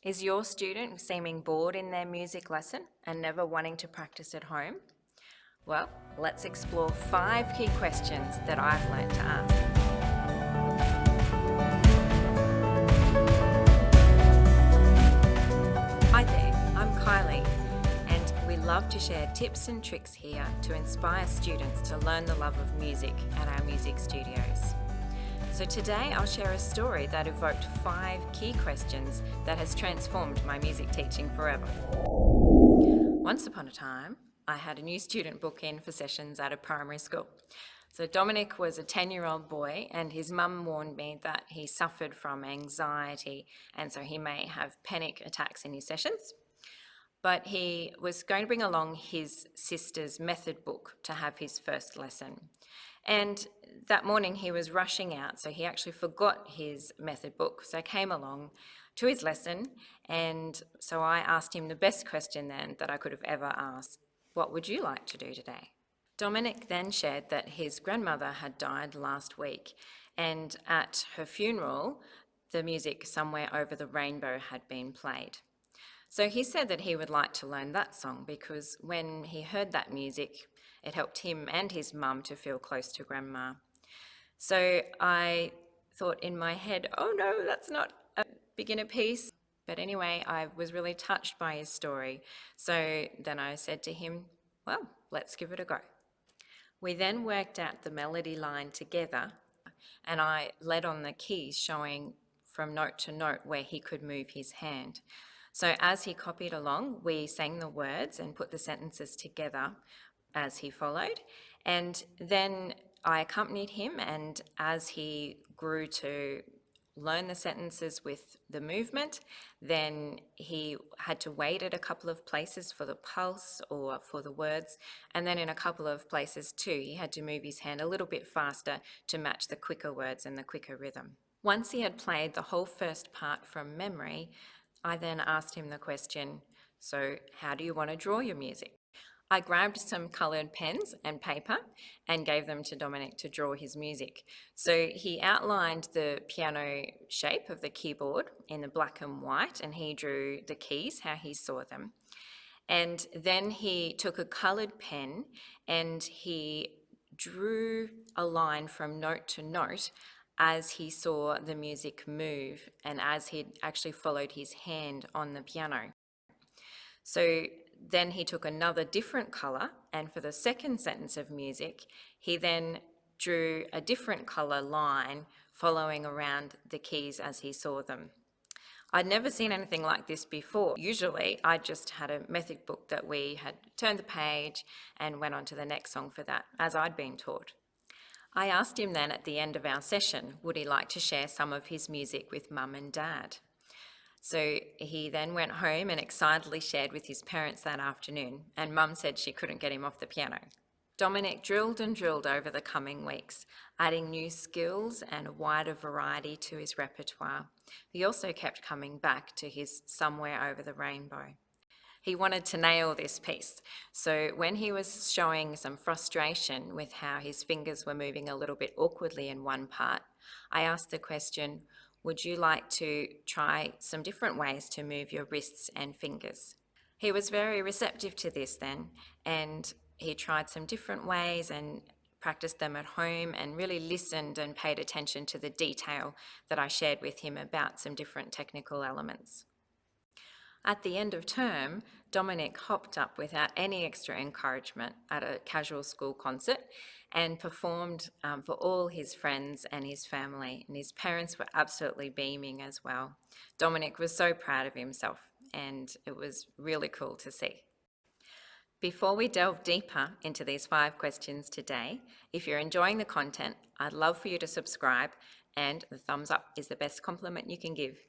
Is your student seeming bored in their music lesson and never wanting to practice at home? Well, let's explore 5 key questions that I've learned to ask. Hi there, I'm Kylie, and we love to share tips and tricks here to inspire students to learn the love of music at our music studios. So today I'll share a story that evoked 5 key questions that has transformed my music teaching forever. Once upon a time, I had a new student book in for sessions at a primary school. So Dominic was a 10-year-old boy, and his mum warned me that he suffered from anxiety, and so he may have panic attacks in his sessions. But he was going to bring along his sister's method book to have his first lesson. And that morning he was rushing out, so he actually forgot his method book. So I came along to his lesson, and so I asked him the best question then that I could have ever asked. What would you like to do today? Dominic then shared that his grandmother had died last week, and at her funeral, the music Somewhere Over the Rainbow had been played. So he said that he would like to learn that song because when he heard that music, it helped him and his mum to feel close to Grandma. So I thought in my head, oh no, that's not a beginner piece. But anyway, I was really touched by his story. So then I said to him, well, let's give it a go. We then worked out the melody line together, and I led on the keys showing from note to note where he could move his hand. So as he copied along, we sang the words and put the sentences together as he followed. And then I accompanied him, and as he grew to learn the sentences with the movement, then he had to wait at a couple of places for the pulse or for the words, and then in a couple of places too, he had to move his hand a little bit faster to match the quicker words and the quicker rhythm. Once he had played the whole first part from memory, I then asked him the question, so how do you want to draw your music? I grabbed some coloured pens and paper and gave them to Dominic to draw his music. So he outlined the piano shape of the keyboard in the black and white, and he drew the keys, how he saw them. And then he took a coloured pen and he drew a line from note to note as he saw the music move and as he actually followed his hand on the piano. So then he took another different colour, and for the second sentence of music, he then drew a different colour line following around the keys as he saw them. I'd never seen anything like this before. Usually I just had a method book that we had turned the page and went on to the next song for that, as I'd been taught. I asked him then at the end of our session, would he like to share some of his music with Mum and Dad? So he then went home and excitedly shared with his parents that afternoon, and Mum said she couldn't get him off the piano. Dominic drilled and drilled over the coming weeks, adding new skills and a wider variety to his repertoire. He also kept coming back to his Somewhere Over the Rainbow. He wanted to nail this piece, so when he was showing some frustration with how his fingers were moving a little bit awkwardly in one part, I asked the question, would you like to try some different ways to move your wrists and fingers? He was very receptive to this then, and he tried some different ways and practiced them at home and really listened and paid attention to the detail that I shared with him about some different technical elements. At the end of term, Dominic hopped up without any extra encouragement at a casual school concert and performed for all his friends and his family, and his parents were absolutely beaming as well. Dominic was so proud of himself, and it was really cool to see. Before we delve deeper into these 5 questions today, if you're enjoying the content, I'd love for you to subscribe, and the thumbs up is the best compliment you can give.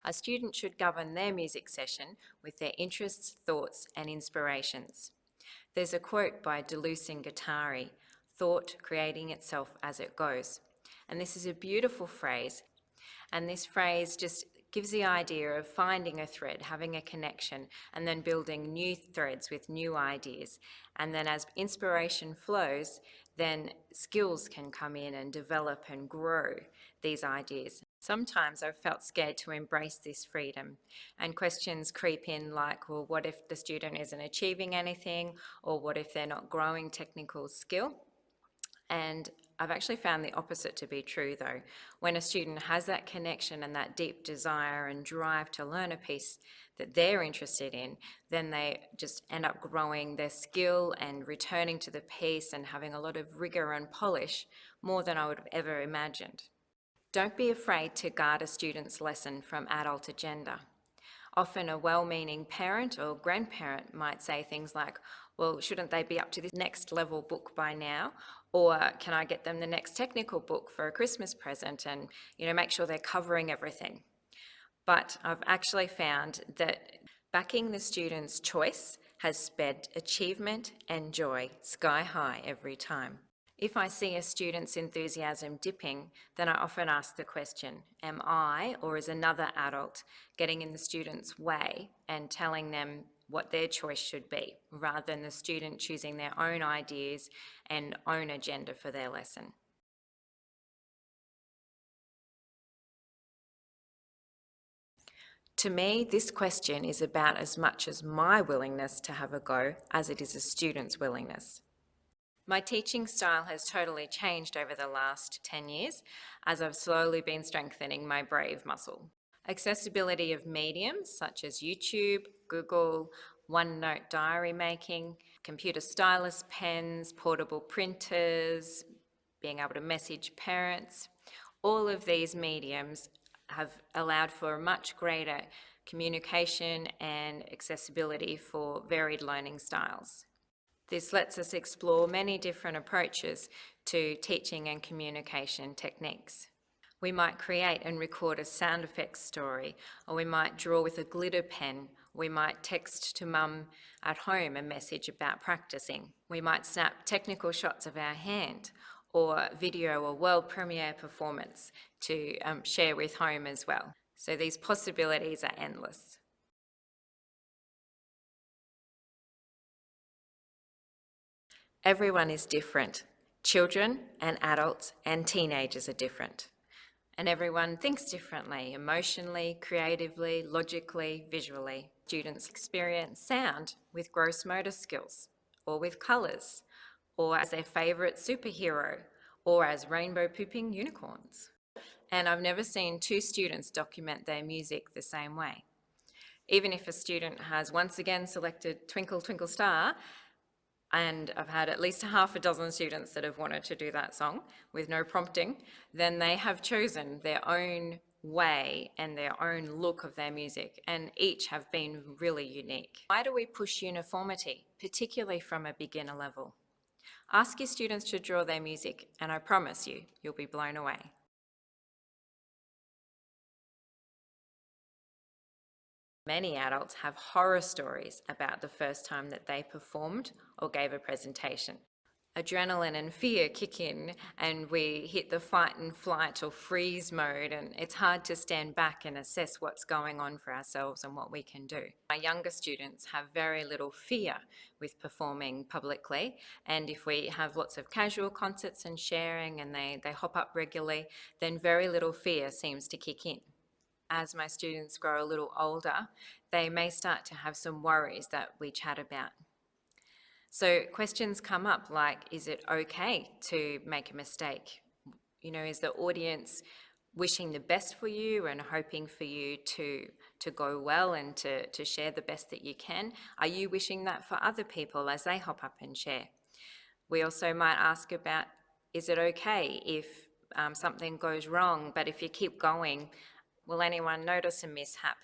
A student should govern their music session with their interests, thoughts, and inspirations. There's a quote by Deleuze and Guattari, "Thought creating itself as it goes." And this is a beautiful phrase, and this phrase just gives the idea of finding a thread, having a connection, and then building new threads with new ideas. And then as inspiration flows, then skills can come in and develop and grow these ideas. Sometimes I've felt scared to embrace this freedom, and questions creep in like, well, what if the student isn't achieving anything, or what if they're not growing technical skill? And I've actually found the opposite to be true though. When a student has that connection and that deep desire and drive to learn a piece that they're interested in, then they just end up growing their skill and returning to the piece and having a lot of rigor and polish, more than I would have ever imagined. Don't be afraid to guard a student's lesson from adult agenda. Often a well-meaning parent or grandparent might say things like, well, shouldn't they be up to this next level book by now? Or can I get them the next technical book for a Christmas present and, make sure they're covering everything? But I've actually found that backing the student's choice has sped achievement and joy sky high every time. If I see a student's enthusiasm dipping, then I often ask the question, am I, or is another adult, getting in the student's way and telling them what their choice should be, rather than the student choosing their own ideas and own agenda for their lesson? To me, this question is about as much as my willingness to have a go as it is a student's willingness. My teaching style has totally changed over the last 10 years as I've slowly been strengthening my Brave muscle. Accessibility of mediums such as YouTube, Google, OneNote diary making, computer stylus pens, portable printers, being able to message parents, all of these mediums have allowed for a much greater communication and accessibility for varied learning styles. This lets us explore many different approaches to teaching and communication techniques. We might create and record a sound effects story, or we might draw with a glitter pen. We might text to mum at home a message about practicing. We might snap technical shots of our hand, or video a world premiere performance to share with home as well. So these possibilities are endless. Everyone is different. Children and adults and teenagers are different. And everyone thinks differently, emotionally, creatively, logically, visually. Students experience sound with gross motor skills, or with colours, or as their favourite superhero, or as rainbow pooping unicorns. And I've never seen two students document their music the same way. Even if a student has once again selected Twinkle Twinkle Star, and I've had at least half a dozen students that have wanted to do that song with no prompting, then they have chosen their own way and their own look of their music, and each have been really unique. Why do we push uniformity, particularly from a beginner level? Ask your students to draw their music, and I promise you, you'll be blown away. Many adults have horror stories about the first time that they performed or gave a presentation. Adrenaline and fear kick in and we hit the fight and flight or freeze mode, and it's hard to stand back and assess what's going on for ourselves and what we can do. Our younger students have very little fear with performing publicly, and if we have lots of casual concerts and sharing and they hop up regularly, then very little fear seems to kick in. As my students grow a little older, they may start to have some worries that we chat about. So questions come up like, is it okay to make a mistake? Is the audience wishing the best for you and hoping for you to go well and to share the best that you can? Are you wishing that for other people as they hop up and share? We also might ask about, is it okay if something goes wrong, but if you keep going, will anyone notice a mishap?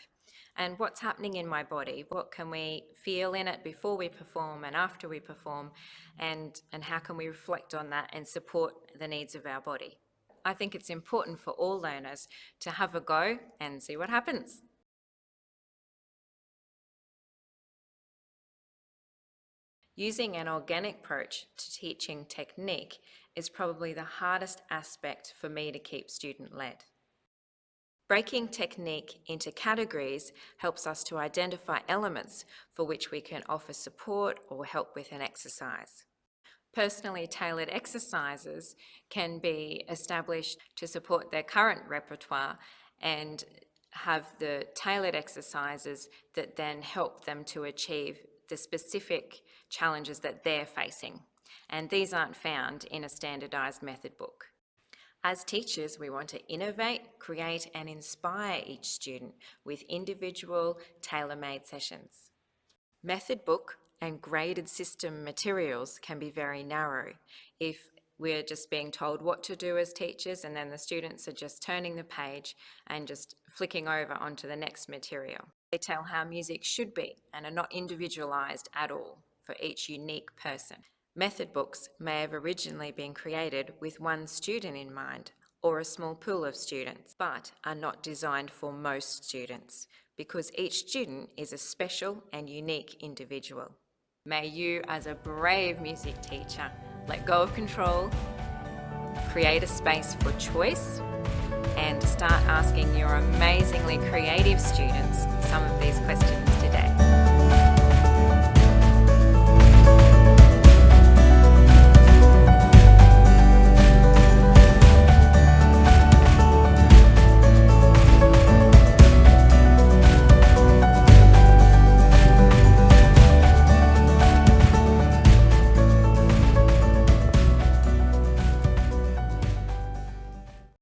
And what's happening in my body? What can we feel in it before we perform and after we perform? And how can we reflect on that and support the needs of our body? I think it's important for all learners to have a go and see what happens. Using an organic approach to teaching technique is probably the hardest aspect for me to keep student-led. Breaking technique into categories helps us to identify elements for which we can offer support or help with an exercise. Personally tailored exercises can be established to support their current repertoire and have the tailored exercises that then help them to achieve the specific challenges that they're facing. And these aren't found in a standardised method book. As teachers, we want to innovate, create and inspire each student with individual tailor-made sessions. Method book and graded system materials can be very narrow if we're just being told what to do as teachers and then the students are just turning the page and just flicking over onto the next material. They tell how music should be and are not individualised at all for each unique person. Method books may have originally been created with one student in mind or a small pool of students, but are not designed for most students because each student is a special and unique individual. May you, as a brave music teacher, let go of control, create a space for choice, and start asking your amazingly creative students some of these questions today.